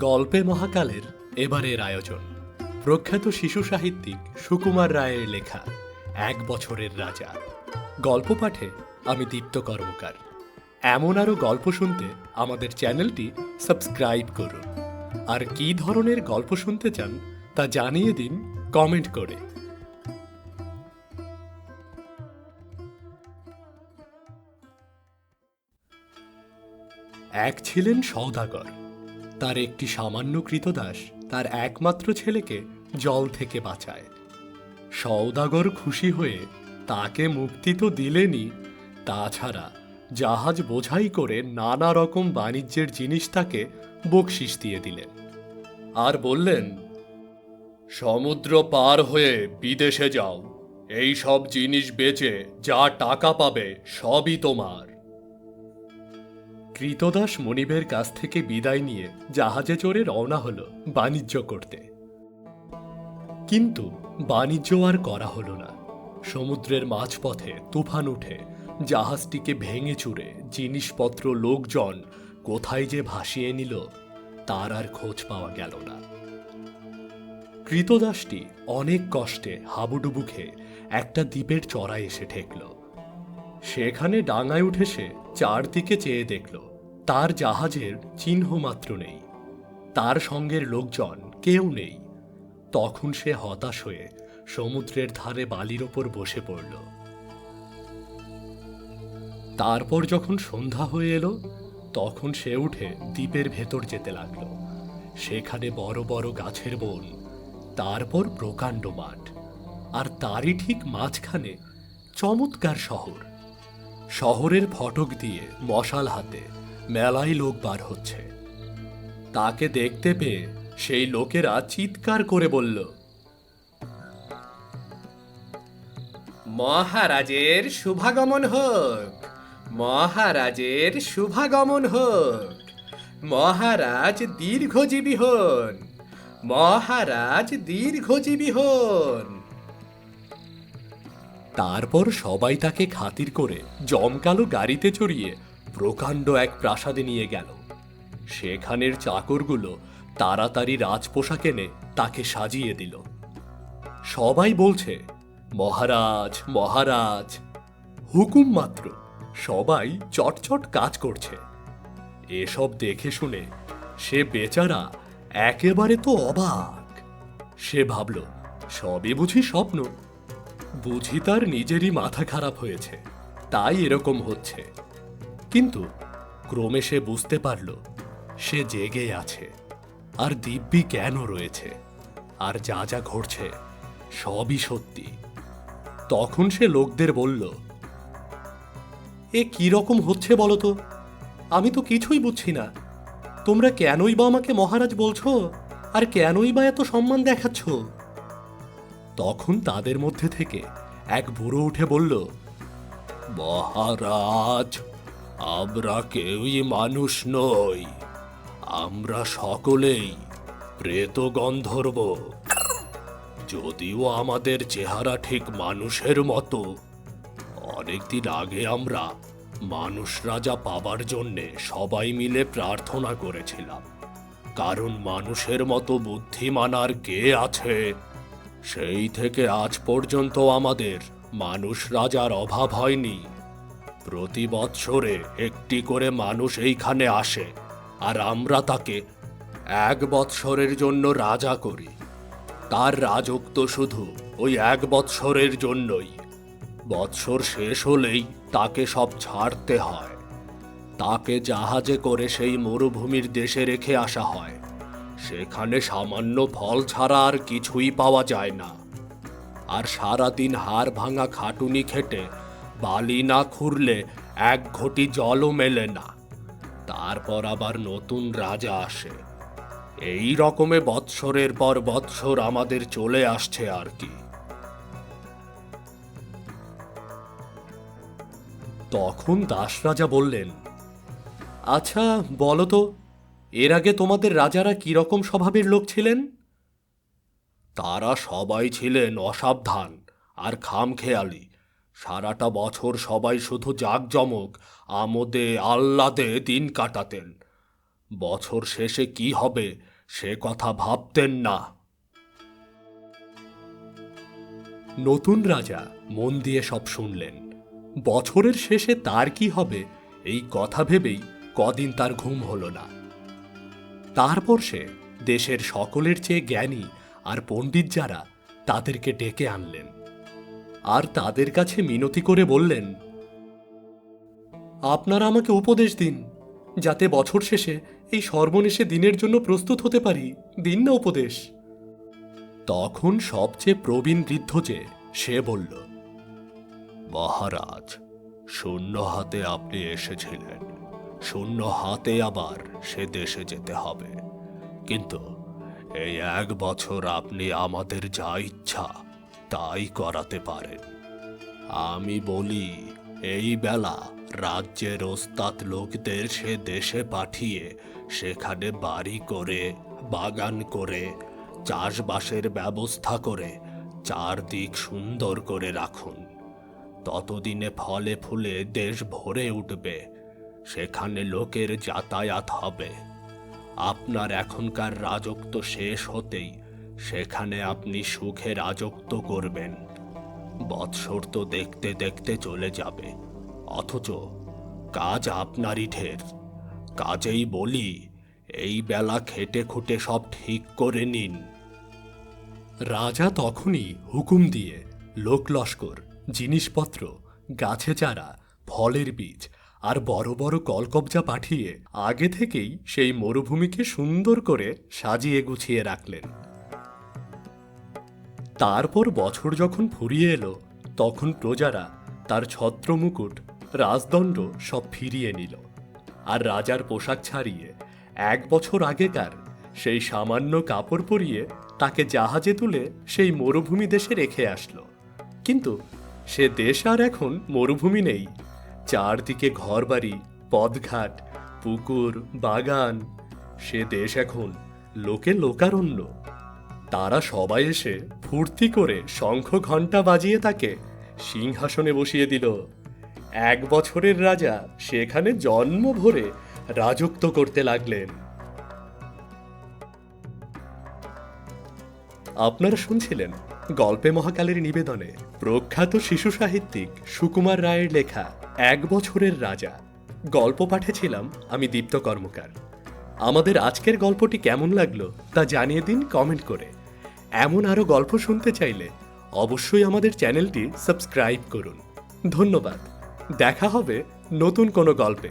গল্পে মহাকালের এবারের আয়োজন প্রখ্যাত শিশু সাহিত্যিক সুকুমার রায়ের লেখা ১ বছরের রাজা। গল্প পাঠে আমি দীপ্ত কর্মকার। এমন আরও গল্প শুনতে আমাদের চ্যানেলটি সাবস্ক্রাইব করুন। আর কী ধরনের গল্প শুনতে চান তা জানিয়ে দিন কমেন্ট করে। এক ছিলেন সওদাগর। তার একটি সামান্য কৃতদাস তার একমাত্র ছেলেকে জল থেকে বাঁচায়। সওদাগর খুশি হয়ে তাকে মুক্তি তো দিলেনই, তাছাড়া জাহাজ বোঝাই করে নানা রকম বাণিজ্যের জিনিস তাকে বকশিশ দিয়ে দিলেন। আর বললেন, সমুদ্র পার হয়ে বিদেশে যাও, এই সব জিনিস বেচে যা টাকা পাবে সবই তোমার। কৃতদাস মনিবের কাছ থেকে বিদায় নিয়ে জাহাজে চড়ে রওনা হলো বাণিজ্য করতে। কিন্তু বাণিজ্য আর করা হলো না। সমুদ্রের মাঝপথে তুফান উঠে জাহাজটিকে ভেঙে চুরে জিনিসপত্র লোকজন কোথায় যে ভাসিয়ে নিল তার আর খোঁজ পাওয়া গেল না। কৃতদাসটি অনেক কষ্টে হাবুডুবু খেয়ে একটা দ্বীপের চড়ায় এসে ঠেকল। সেখানে ডাঙায় উঠে সে চারদিকে চেয়ে দেখল তার জাহাজের চিহ্ন মাত্র নেই, তার সঙ্গের লোকজন কেউ নেই। তখন সে হতাশ হয়ে সমুদ্রের ধারে বালির ওপর বসে পড়ল। তারপর যখন সন্ধ্যা হয়ে এলো তখন সে উঠে দ্বীপের ভেতর যেতে লাগলো। সেখানে বড় বড় গাছের বন, তারপর প্রকাণ্ড মাঠ, আর তারই ঠিক মাঝখানে চমৎকার শহর। শহরের ফটক দিয়ে মশাল হাতে মেলায় লোক বার হচ্ছে। তাকে দেখতে পেয়ে সেই লোকেরা চিৎকার করে বলল, মহারাজের শুভাগমন হোক, মহারাজের শুভাগমন হোক, মহারাজ দীর্ঘজীবী হন, মহারাজ দীর্ঘজীবী হন। তারপর সবাই তাকে খাতির করে জমকালো গাড়িতে চড়িয়ে প্রকাণ্ড এক প্রাসাদে নিয়ে গেল। সেখানের চাকরগুলো তাড়াতাড়ি রাজপোশাক এনে তাকে সাজিয়ে দিল। সবাই বলছে, মহারাজ মহারাজ, হুকুম মাত্র সবাই চটচট কাজ করছে। এসব দেখে শুনে সে বেচারা একেবারে তো অবাক। সে ভাবল, সবই বুঝি স্বপ্ন, বুঝি তার নিজেরই মাথা খারাপ হয়েছে, তাই এরকম হচ্ছে। কিন্তু ক্রমে সে বুঝতে পারল সে জেগে আছে, আর দিব্যি জ্ঞানও রয়েছে, আর যা যা ঘটছে সবই সত্যি। তখন সে লোকদের বলল, এ কি রকম হচ্ছে বলো তো? আমি তো কিছুই বুঝছি না। তোমরা কেনই বা আমাকে মহারাজ বলছো, আর কেনই বা এত সম্মান দেখাচ্ছ? তখন তাদের মধ্যে থেকে এক বুড়ো উঠে বলল, মহারাজ, আমরা কেউই মানুষ নই, আমরা সকলেই প্রেত গন্ধর্ব। যদিও আমাদের চেহারা ঠিক মানুষের মতো, অনেকদিন আগে আমরা মানুষ রাজা পাবার জন্যে সবাই মিলে প্রার্থনা করেছিলাম, কারণ মানুষের মতো বুদ্ধিমান আর কে আছে। সেই থেকে আজ পর্যন্ত আমাদের মানুষ রাজার অভাব হয়নি। প্রতি বৎসরে একটি করে মানুষ এইখানে আসে, আর আমরা তাকে 1 বৎসরের জন্য রাজা করি। তার রাজত্ব শুধু ওই 1 বৎসরের জন্যই। বৎসর শেষ হলেই তাকে সব ছাড়তে হয়। তাকে জাহাজে করে সেই মরুভূমির দেশে রেখে আসা হয়। সেখানে সামান্য ফল ছাড়া আর কিছুই পাওয়া যায় না। আর সারাদিন হাড় ভাঙা খাটুনি খেটে বালি না খুঁড়লে 1 ঘটি জলও মেলে না। তারপর আবার নতুন রাজা আসে। এই রকমে বৎসরের পর বৎসর আমাদের চলে আসছে আর কি। তখন দাস রাজা বললেন, আচ্ছা বলো তো, এর আগে তোমাদের রাজারা কি রকম স্বভাবের লোক ছিলেন? তারা সবাই ছিলেন অসাবধান আর খামখেয়ালি। সারাটা বছর সবাই শুধু জাঁকজমক, আমোদে আহ্লাদে দিন কাটাতেন। বছর শেষে কি হবে সে কথা ভাবতেন না। নতুন রাজা মন দিয়ে সব শুনলেন। বছরের শেষে তার কি হবে এই কথা ভেবেই কদিন তার ঘুম হল না। তারপর সে দেশের সকলের চেয়ে জ্ঞানী আর পণ্ডিত যারা তাদেরকে ডেকে আনলেন আর তাদের কাছে মিনতি করে বললেন, আপনারা আমাকে উপদেশ দিন, যাতে বছর শেষে এই সর্বনেশে দিনের জন্য প্রস্তুত হতে পারি। দিন না উপদেশ। তখন সবচেয়ে প্রবীণ বৃদ্ধ যে সে বলল, মহারাজ, শূন্য হাতে আপনি এসেছিলেন, শূন্য হাতে আবার সে দেশে যেতে হবে। কিন্তু এই 1 বছর আপনি আমাদের যা ইচ্ছা তাই করাতে পারেন। আমি বলি, এই বেলা রাজ্যের ওস্তাদ লোকদের সে দেশে পাঠিয়ে সেখানে বাড়ি করে, বাগান করে, চাষবাসের ব্যবস্থা করে চারদিক সুন্দর করে রাখুন। ততদিনে ফলে ফুলে দেশ ভরে উঠবে, সেখানে লোকের যাতায়াত হবে। আপনার এখনকার রাজত্ব শেষ হতেই সেখানে আপনি সুখে রাজত্ব করবেন। বৎসর তো দেখতে দেখতে চলে যাবে, অথচ কাজ আপনারই ঢের। কাজেই বলি, এই বেলা খেটে খুঁটে সব ঠিক করে নিন। রাজা তখনই হুকুম দিয়ে লোক লস্কর, জিনিসপত্র, গাছে চারা, ফলের বীজ আর বড় বড় কলকবজা পাঠিয়ে আগে থেকেই সেই মরুভূমিকে সুন্দর করে সাজিয়ে গুছিয়ে রাখলেন। তারপর বছর যখন ফুরিয়ে এলো, তখন প্রজারা তার ছত্রমুকুট, রাজদণ্ড সব ফিরিয়ে নিল আর রাজার পোশাক ছাড়িয়ে 1 বছর আগেকার সেই সামান্য কাপড় পরিয়ে তাকে জাহাজে তুলে সেই মরুভূমি দেশে রেখে আসলো। কিন্তু সে দেশ আর এখন মরুভূমি নেই। চারদিকে ঘরবাড়ি, পথঘাট, পুকুর, বাগান। সে দেশ এখন লোকে লোকারণ্য। তারা সবাই এসে ফুর্তি করে শঙ্খ ঘণ্টা বাজিয়ে তাকে সিংহাসনে বসিয়ে দিল। 1 বছরের রাজা সেখানে জন্ম ভরে রাজত্ব করতে লাগলেন। আপনারা শুনছিলেন গল্পে মহাকালের নিবেদনে প্রখ্যাত শিশু সাহিত্যিক সুকুমার রায়ের লেখা 1 বছরের রাজা। গল্প পাঠেছিলাম আমি দীপ্ত কর্মকার। আমাদের আজকের গল্পটি কেমন লাগলো তা জানিয়ে দিন কমেন্ট করে। এমন আরো গল্প শুনতে চাইলে অবশ্যই আমাদের চ্যানেলটি সাবস্ক্রাইব করুন। ধন্যবাদ। দেখা হবে নতুন কোনো গল্পে।